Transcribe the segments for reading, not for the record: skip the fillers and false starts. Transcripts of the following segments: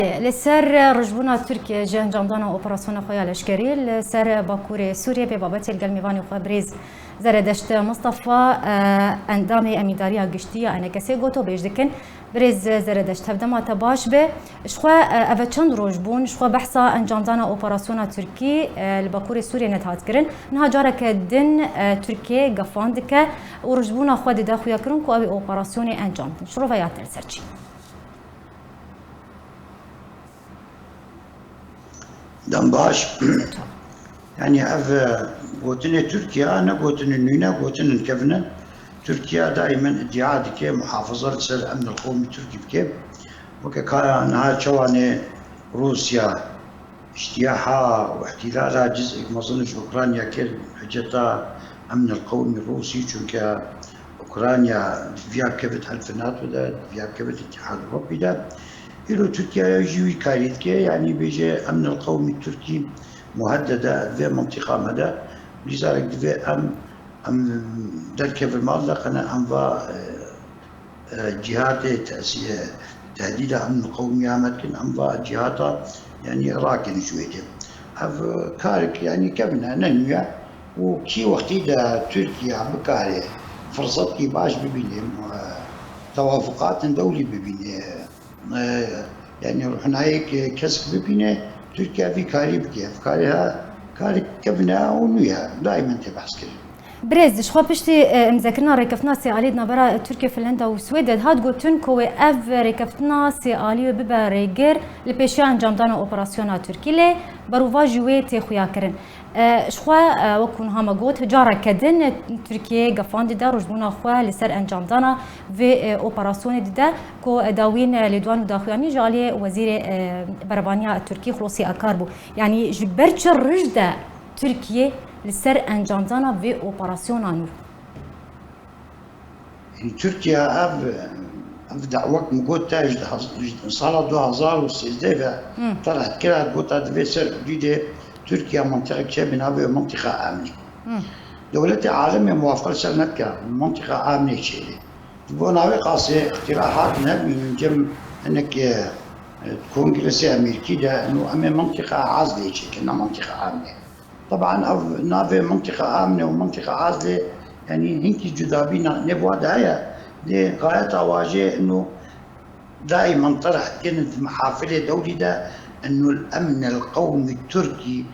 لسر رجبونا تركيا جان جامدانا اوبراسيون خويا لشكري لسر باكوري سوريا ببابات القلميفاني وخبريز زردشت مصطفى اندامي اميداريا قشتيه انا كسي قوتو بيجدكن بريز زردشت هبدما تباش به شخوا افتشان روجبون شخوا بحثا انجامدانا اوبراسيون تركي الباكوري سوريا نتهاتكرن نها جارك دن تركيا قفاندك ورجبونا خوا دا خويا كرون كو ابي اوبراسيون انجام شروفا يا ترسرچي دم باش يعني اف قوتن تركيا انا قوتن النينا قوتن الكفنة تركيا دائما ادعاء كي محافظة سر الامن القومي التركي بكيف وكانها شواني روسيا اجتياحها واحتلالها جزء ما ظنش اوكرانيا كل حجتها امن القومي الروسي چونك اوكرانيا فيها كبت حلف الناتو ده فيها كبت الاتحاد الاوروبي ده إلو تركيا يجي كاريت كي يعني بيجي أمن القومي التركي مهددة في منطقة مدى لذلك في أم دركة في المال لقنا أنواع جهات تهديد أمن القومي لكن أنواع جهات يعني راكن شوية أف كارك يعني كمنا ننويا وكي وقتي دا تركيا بكاري فرصت كي باش ببيني توافقات دولي ببيني يعني رحنا هيك كسب ببينه تركيا في كاري بكيف كاريها كاري كبنا ونويها دائما تبحث كده بريز شخوا بشتي مذكرنا ركفتنا سياليدنا برا تركيا فنلندا وسويدن هاد قلتن كوي اف ركفتنا سيالي ببا ريجر لبيشان جامدانا اوبراسيونا تركي لي بروفا جوي تيخويا كرن شخوا وكون هما قوت جارة كدن تركيا قفان دا رجبونا خوا لسر انجامدانا في اوبراسيون دا كو داوين لدوان وداخواني جالي وزير بربانيا التركي خلوصي اكاربو يعني جبرتش الرجدة تركيا لسر انجامدانا في اوبراسيون نور يعني تركيا اف دعوك مقود تاج صار 2016 طلعت كده قلت في سر جديده تركيا منطقة شبه منطقة آمنة. دولة عالمية موافقة سنتك منطقة آمنة شيء. بناوي قاسي اقتراحاتنا من جم انك كونغرس امريكي ده انه منطقة عازلة شيء كنا منطقة آمنة. طبعا نافي منطقة آمنة ومنطقة عازلة يعني هنك جذابين نبوا دايا لغاية واجه انه دائما طرح كانت محافلة دولي ده انه الامن القومي التركي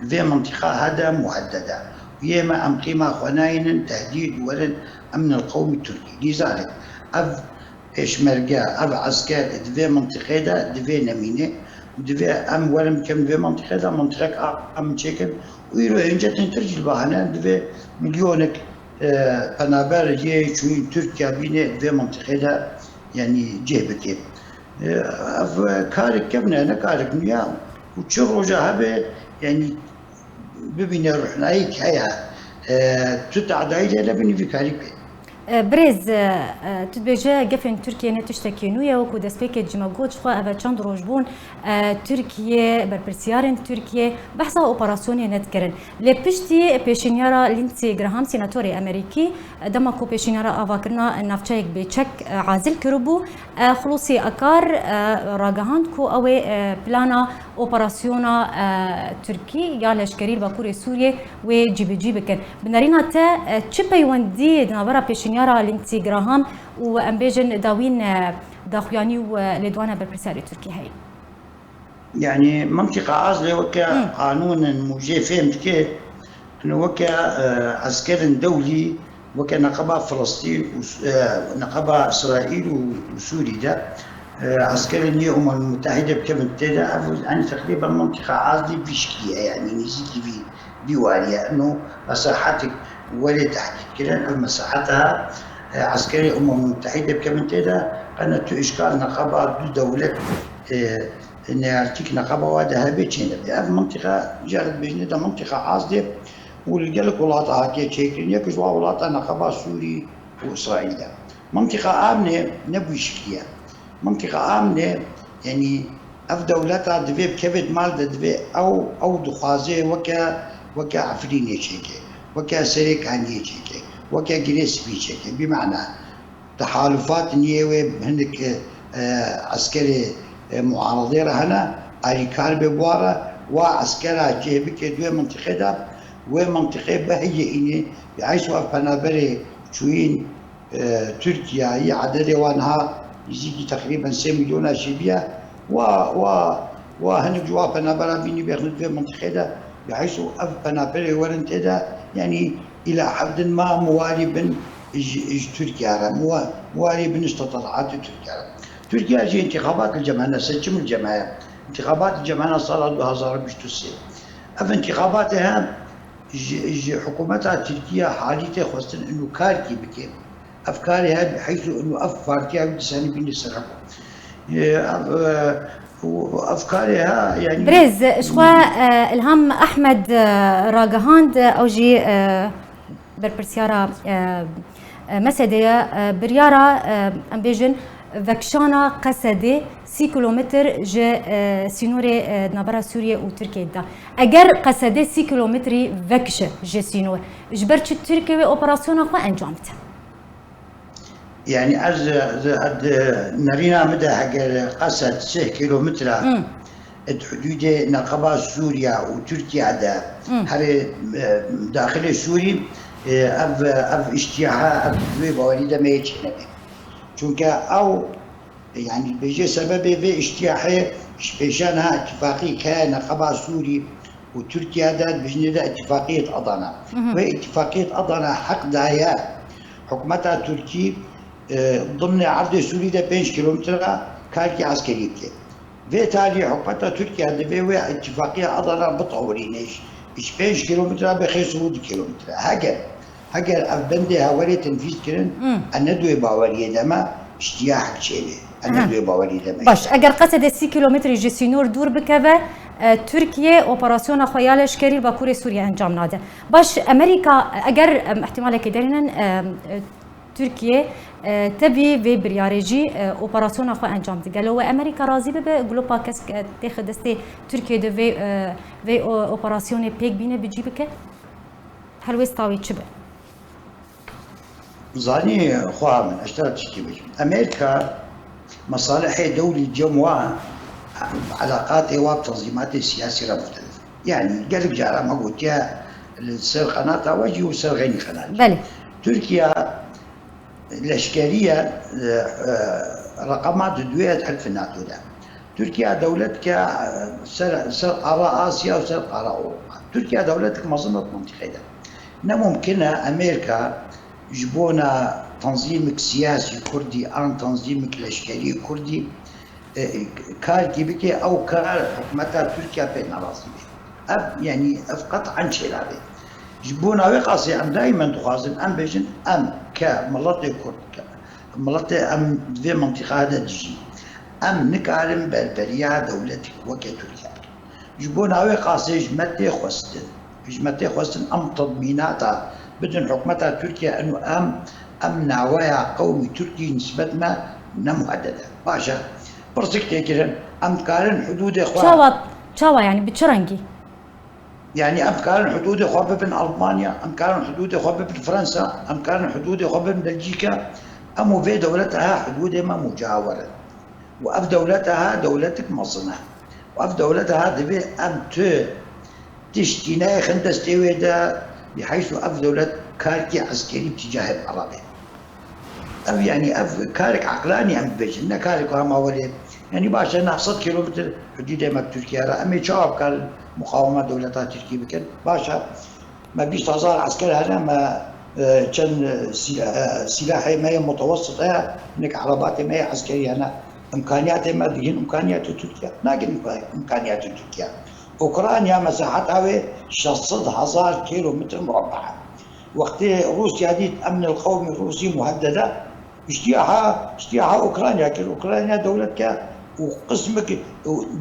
في منطقة هذا مهددة ويما ام قيمة خناين تهديد ولن امن القومي التركي لذلك ايش مرجع عسكر في منطقة ده دفي نمينة ودفي ام ولم كم في منطقة ده منطقة ام تشكل ويرو انجا تنترج البهانة دفي مليونك بنابر جي شوي تركيا بينه في منطقة ده يعني جهبتين كارك كبنا أنا كارك نيا وتشرو جهبه يعني ببين رحنا هيك هيها تتعدايجة لبني في كارك بريز تتبجا قفن تركيا نتشتكي نويا وكو دسبيك جماغوت شخوا أبا چند روجبون تركيا بربرسيارن تركيا بحثا اوبراسيوني نتكرن لبشتي بيشينيارا لينسي جراهام سيناتوري أمريكي دمكو بيشينيارا آفاكرنا نافچايك بيچك عازل كربو خلوصي أكار راقهاند كو أوي بلانا اوبراسيونا تركي يا لشكري الباكوري سوريا وجيبي جيبكن بنارينا تا تشبا يوندي دنابرا بيشينيارا لينسي جراهام وأمبيجن داوين داخواني ولدوانا بالبرساري تركي هاي يعني منطقة عازلة وكا قانونا موجه فهمت كيف انه وكا عسكر دولي وكا نقابة فلسطين ونقابة اسرائيل وسوريا ده عسكر الأمم المتحدة بكم تدا يعني تقريبا منطقة عازلة بشكية يعني نزيد في بوارية انه مساحتك ولا تحديد كده مساحتها عسكري الأمم المتحدة بكم تدا قناة إشكال نقابة دو دولة إن يعطيك نقابة وهذا بيتشين في منطقة جالت بيجنة منطقة عازلة والجلك ولاطها كي تشيكين يكجوا ولاطها نقابة سوري وإسرائيل منطقة آمنة نبوي شكية منطقة آمنة يعني أف دولتها دفي بكبد مال دفي أو دخازة وكا عفرين يشيكي وكا سريك عني يشيكي وكا جريس بيشيكي بمعنى تحالفات نيوي هنك عسكري معارضه هنا اريكار ببواره وعسكرها جيبك دوي منطقه دا ومنطقه بهي اني بحيث بنابري شوين تركيا هي عدد وانها يزيد تقريبا 6 مليون شيبيا وهنك جوا بنابرا بيني بياخذ في منطقه دا بحيث بنابري ورنت دا يعني الى حد ما موالي بن تركيا موالي بن استطلاعات تركيا جي انتخابات الجمهورية سجم الجماعة انتخابات الجمهورية صارت ب 2006 اف انتخاباتها حكومتها تركيا حاليته خاصة انه كاركي بكي افكارها بحيث انه افكارها بتساني بين السرقه وافكارها يعني بريز شخوا الهام احمد راجهاند اوجي بربرسيارا مسدية بريارا امبيجن فكشانا قصدي 6 كيلومتر جا سينوري نبرا سوريا وتركيا دا اگر قصدي 6 كيلومتر فكش جا سينور جبرت تركيا اوبراسيون خو انجامت يعني از نرينا مدى حق قصد 6 كيلومتر حدود نقبة سوريا وتركيا دا هذا داخل سوري اف اشتياحها اف بواليدا ما يتشنبه چونك او يعني بيجي سبب في اجتياحه بيشانها اتفاقي كان نقبة سوري وتركيا دا بجنة اتفاقية أضانا واتفاقية أضانا حق دايا حكومتها تركي ضمن عرض سوري ده 5 كيلومتر كاركي عسكري بكي في تالي حكومتها تركيا ده اتفاقية أضانا بطورينيش 5 كيلومتر بخير 100 كيلومتر هاجر أفبندي هاولي تنفيذ كرن الندوي باورية دما اشتياحك شيء الندوي باورية دما باش اگر قصد 6 كيلومتر يجي سينور دور بكذا تركيا اوبراسيون خيال شكري باكوري سوريا انجام ناده باش امريكا اگر احتمال كدرنا تركيا تبي في بريارجي اوبراسيون خو انجام دي قالوا امريكا راضي به جلوبا كاس تاخذ دستي تركيا دو في اوبراسيون بيك بينه بجيبك هل ويستاوي تشبه زاني خواه من اشترت تشتبه امريكا مصالح دولي جموع علاقات وتنظيمات السياسية مختلفة يعني قالك جارة ما قلت يا السر قناة وجه وسر غير قناة بلي تركيا الاشكالية رقمات دوية حلف الناتو ده تركيا دولتك سر قارة آسيا وسر قارة أوروبا تركيا دولتك منظمة منطقة ده ممكنة أمريكا جبونا تنظيمك سياسي كردي عن تنظيمك الاشكالي كردي كار بكي او كار حكومتها تركيا بين راسي يعني افقط عن شيء لابد جبونا وقاسي ام دائما تخازن ام بيجن ام كملطي كرد ملطي ام في منطقه هذا تجي ام نكارم بربريا دولتك وكتركيا جبونا وقاسي جمتي خوستن ام تضميناتها بدون حكومتها تركيا انه ام نوايا قومي تركي نسبة ما مهدده باشا برسك تيكرن ام كارن حدود شاوا يعني بتشرنجي يعني ام كارن حدود خواب بين المانيا ام كارن حدود خواب بين فرنسا ام كارن حدود خواب بين بلجيكا ام في دولتها حدود ما مجاوره واف دولتها دولتك مصنع واف دولتها دبي ام تشتينا خندستي ده بحيث اف دولة كاركي عسكري باتجاه العربي او يعني اف كارك عقلاني ام بيجن كارك وهم اولي يعني باشا نحصد كيلومتر حدود ما بتركيا امي شعب كان مقاومه دولتها تركيا بكن باشا ما بيش هزار عسكري هنا ما كان سلاحي ما هي متوسطه انك عربات ما هي عسكريه هنا امكانيات ما دين امكانيات تركيا ناقل امكانيات تركيا اوكرانيا مساحتها 600,000 كيلومتر مربع وقت روسيا دي الامن القومي الروسي مهدده اجتياحها اوكرانيا اوكرانيا دولتك وقسمك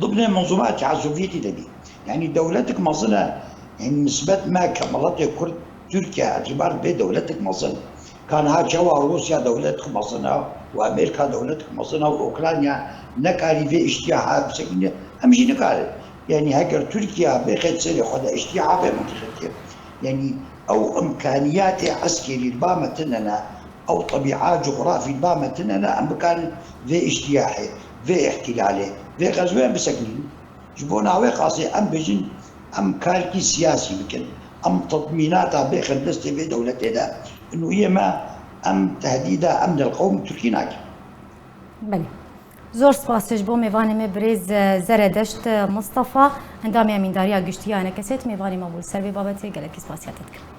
ضمن منظومات الاتحاد السوفيتي دبي يعني دولتك مظنه يعني نسبه ما كملت كرد تركيا اعتبار بدولتك مظنه كان ها جوا روسيا دولتك مظنه وامريكا دولتك مظنه واوكرانيا نكاري في اجتياحها بشكل امشي نكاري يعني هاجر تركيا بقيت سنه خد اجتياحها بمنطقتها يعني او امكانيات عسكري البامتنا او طبيعه جغرافي البامتنا امكان في اجتياحه في احتلاله في غزوين بسكنين جبونا عوي قاسي أم بجن أم كالكي سياسي بكن أم تضميناتها بيخن دستي في دولتي دا إنه هي ما أم تهديدها أمن القوم التركي ناكي. بله زور سپاس بو میوانی می بریز زردشت مصطفى هندامی امین داریا گشتیانه کسیت میوانی مبول سر به بابت گلکی سپاسیاتت کرد.